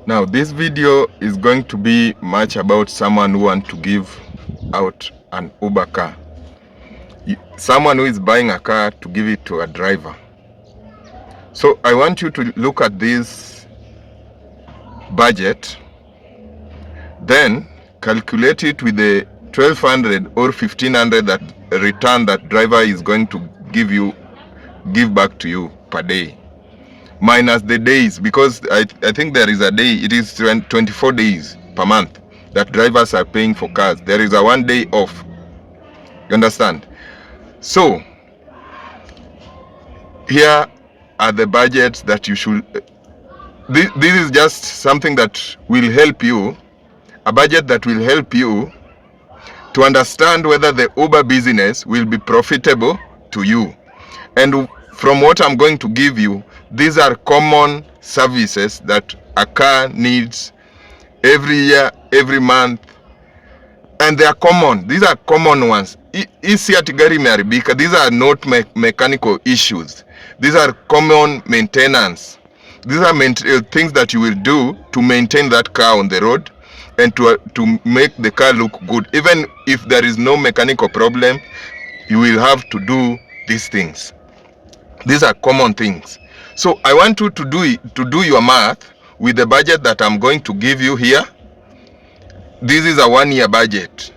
Now this video is going to be much about someone who wants to give out an Uber car. Someone who is buying a car to give it to a driver. So I want you to look at this budget, then calculate it with the 1200 or 1500 that return that driver is going to give back to you per day, minus the days, because I think there is a day, it is 24 days per month that drivers are paying for cars. There is a 1 day off. You understand? So here are the budgets that you should, this is just something that will help you, a budget that will help you to understand whether the Uber business will be profitable to you. And from what I'm going to give you, these are common services that a car needs every year, every month, and they are common. These are common ones. These are not mechanical issues. These are common maintenance. These are things that you will do to maintain that car on the road and to make the car look good. Even if there is no mechanical problem, you will have to do these things. These are common things. So I want you to do your math with the budget that I'm going to give you here. This is a 1-year budget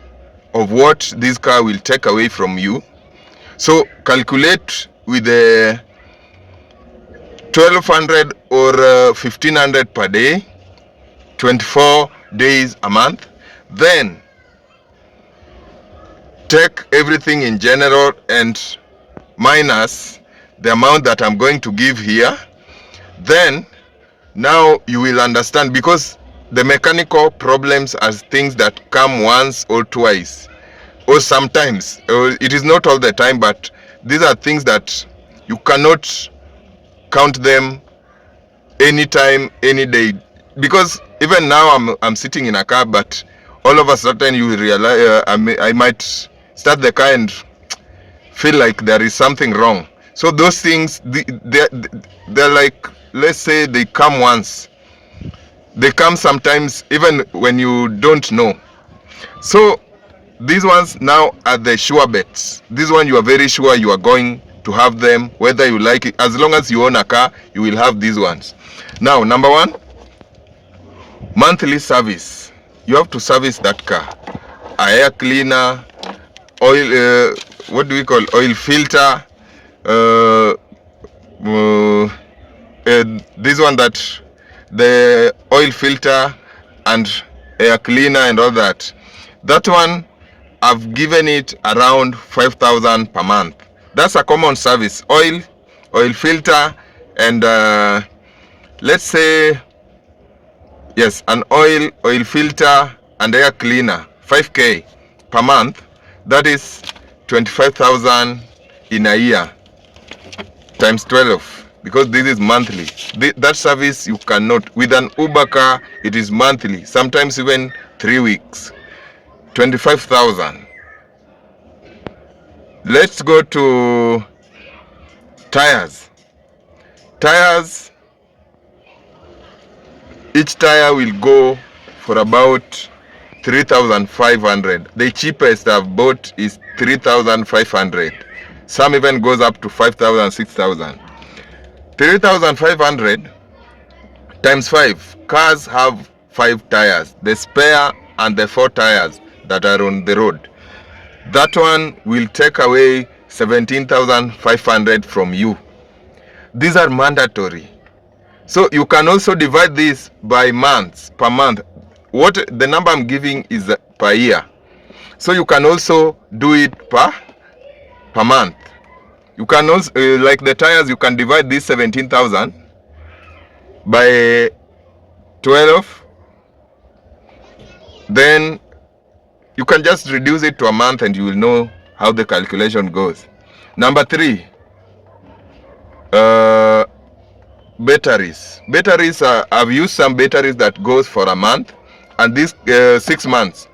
of what this car will take away from you. So calculate with the 1200 or 1500 per day, 24 days a month. Then take everything in general and minus the amount that I'm going to give here. Then now you will understand, because the mechanical problems are things that come once or twice or sometimes, or it is not all the time, but these are things that you cannot count them anytime, any day. Because even now I'm sitting in a car, but all of a sudden you will realize I might start the car and feel like there is something wrong. So those things, they're like, let's say they come once. They come sometimes even when you don't know. So these ones now are the sure bets. This one you are very sure you are going to have them, whether you like it. As long as you own a car, you will have these ones. Now, number one, monthly service. You have to service that car. A air cleaner, oil, what do we call, oil filter, this one, that the oil filter and air cleaner and all that. That one, I've given it around 5,000 per month. That's a common service. Oil filter, and let's say, yes, an oil filter and air cleaner, 5K per month. That is 25,000 in a year times 12, because this is monthly. That service you cannot. With an Uber car, it is monthly, sometimes even 3 weeks. 25,000. Let's go to tires. Tires, each tire will go for about 3,500. The cheapest I've bought is 3,500. Some even goes up to 5,000, 6,000. 3,500 times 5. Cars have 5 tires, the spare and the 4 tires that are on the road. That one will take away 17,500 from you. These are mandatory. So you can also divide this by months, per month. What the number I'm giving is per year. So you can also do it per month. You can also, like the tires, you can divide this 17,000 by 12. Then you can just reduce it to a month and you will know how the calculation goes. Number 3, batteries. Batteries, I've used some batteries that goes for a month, and this 6 months.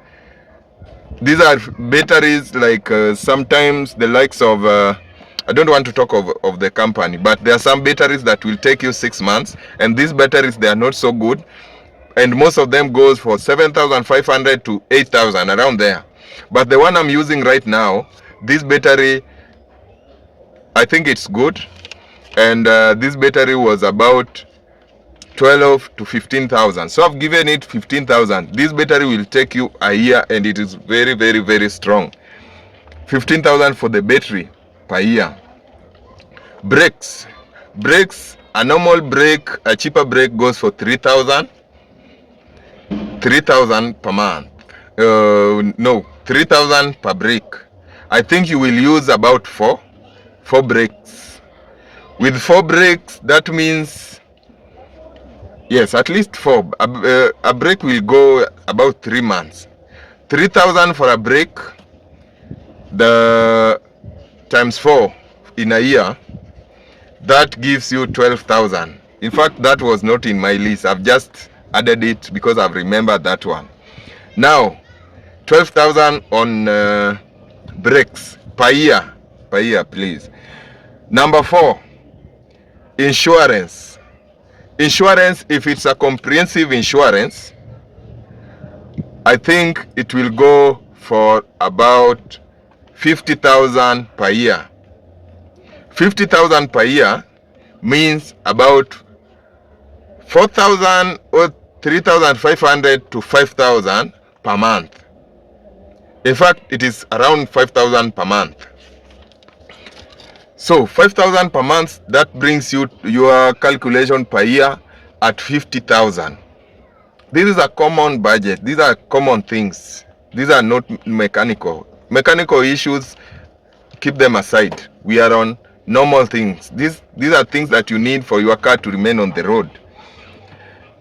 These are batteries like sometimes the likes of, I don't want to talk of the company, but there are some batteries that will take you 6 months, and these batteries, they are not so good. and most of them goes for 7,500 to 8,000, around there. But the one I'm using right now, this battery, I think it's good, and this battery was about 12 to 15,000. So I've given it 15,000. This battery will take you a year, and it is very, very, very strong. 15,000 for the battery per year. Brakes, a normal brake, a cheaper brake goes for 3,000 per month. No, 3,000 per brake. I think you will use about four brakes. With 4 brakes, that means, yes, at least 4. A brake will go about 3 months. 3,000 for a brake, the times 4 in a year, that gives you 12,000. In fact, that was not in my list. I've just added it because I've remembered that one. Now, 12,000 on brakes per year, please. Number 4, insurance. Insurance, if it's a comprehensive insurance, I think it will go for about 50,000 per year. 50,000 per year means about 4,000 or 3,500 to 5,000 per month. In fact, it is around 5,000 per month. So 5,000 per month, that brings you your calculation per year at 50,000. This is a common budget. These are common things. These are not mechanical. Mechanical issues, keep them aside. We are on normal things. These are things that you need for your car to remain on the road.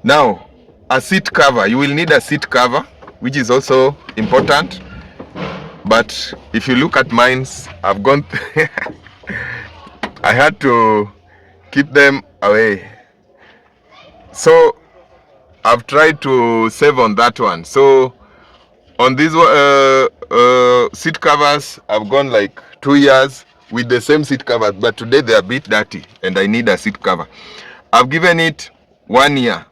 Now, a seat cover. You will need a seat cover, which is also important. But if you look at mine, I've gone I had to keep them away. So I've tried to save on that one. So on these seat covers, I've gone like 2 years with the same seat covers, but today they are a bit dirty and I need a seat cover. I've given it 1 year.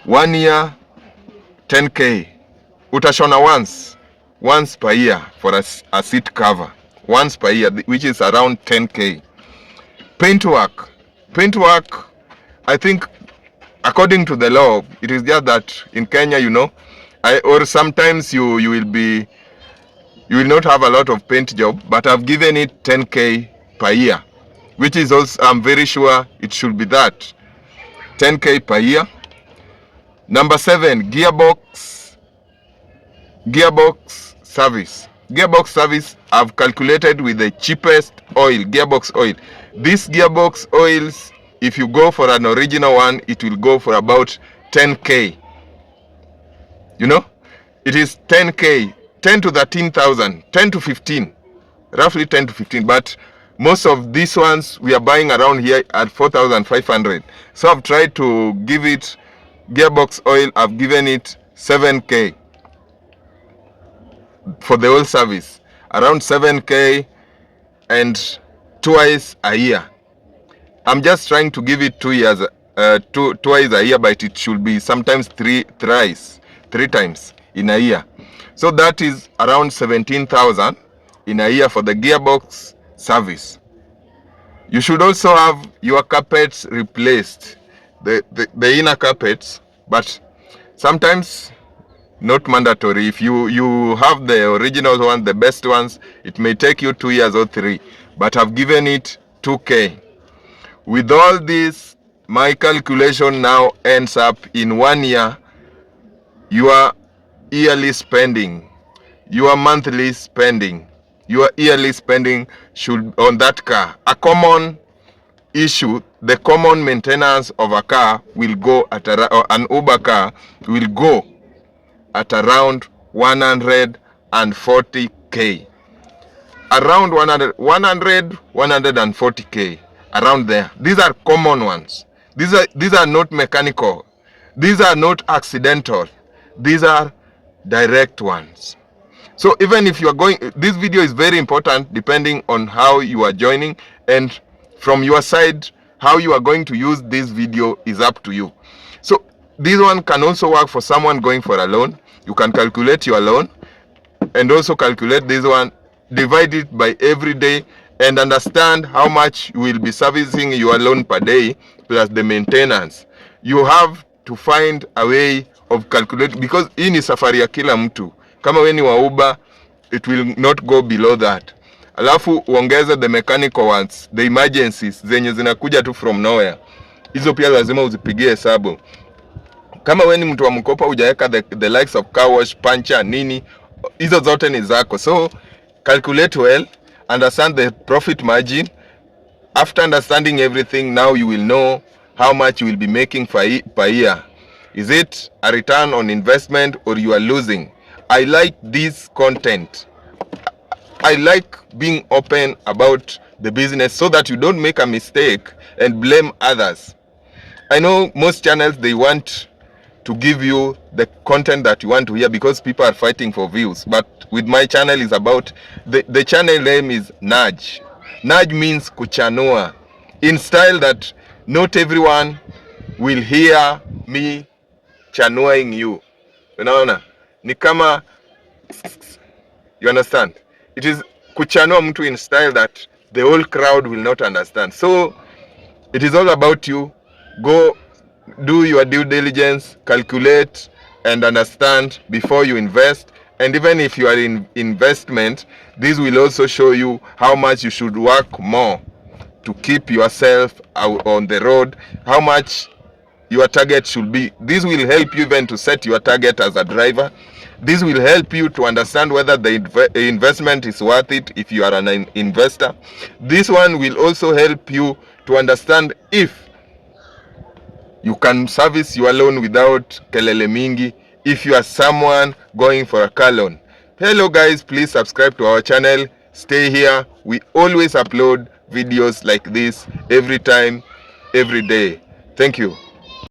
1 year, 10K. Utashona once per year for a seat cover. Once per year, which is around 10K. Paintwork, I think according to the law, it is just that in Kenya, you know, or sometimes you will not have a lot of paint job, but I've given it 10K per year, which is also, I'm very sure it should be that 10K per year. Number 7, gearbox service. Gearbox service, I've calculated with the cheapest oil, gearbox oil. These gearbox oils, if you go for an original one, it will go for about 10K. You know, it is 10K, 10 to 13,000, 10 to 15, roughly 10 to 15. But most of these ones we are buying around here at 4,500. So I've tried to give it gearbox oil. I've given it 7K for the oil service, around 7K, and twice a year. I'm just trying to give it 2 years, twice a year, but it should be sometimes three times in a year. So that is around 17,000 in a year for the gearbox service. You should also have your carpets replaced, the inner carpets, but sometimes not mandatory. If you have the original ones, the best ones, it may take you 2 years or 3, but I've given it 2K. With all this, my calculation now ends up in 1 year, your yearly spending, your monthly spending, your yearly spending should on that car. A common issue, the common maintenance of a car will go at an Uber car will go at around 140K. Around 140K, around there. These are common ones. These are not mechanical. These are not accidental. These are direct ones. So even if you are going, this video is very important depending on how you are joining, and from your side, how you are going to use this video is up to you. So This one can also work for someone going for a loan. You can calculate your loan and also calculate this one, divide it by every day, and understand how much you will be servicing your loan per day plus the maintenance. You have to find a way of calculating, because hii ni safari ya kila mtu. Kama we ni wa Uber, it will not go below that. Alafu uongeze the mechanical ones, the emergencies zenye zinakuja tu from nowhere. Hizo pia lazima uzipigie hesabu. Kama we ni mtu wa mkopa, hujaweka the likes of car wash, puncher, nini, hizo zote ni zako. So calculate well, understand the profit margin. After understanding everything, now you will know how much you will be making per year. Is it a return on investment or you are losing? I like this content. I like being open about the business so that you don't make a mistake and blame others. I know most channels, they want to give you the content that you want to hear because people are fighting for views. But with my channel is about, the channel name is Nudge. Nudge means kuchanua, in style that not everyone will hear me chanuaing you. Unaona? Ni kama, you understand? It is kuchanua mtu in style that the whole crowd will not understand. So it is all about you. Go do your due diligence, calculate and understand before you invest. And even if you are in investment, this will also show you how much you should work more to keep yourself out on the road, how much your target should be. This will help you even to set your target as a driver. This will help you to understand whether the investment is worth it if you are an investor. This one will also help you to understand if you can service your loan without kelele mingi, if you are someone going for a car loan. Hello guys, please subscribe to our channel. Stay here. We always upload videos like this every time, every day. Thank you.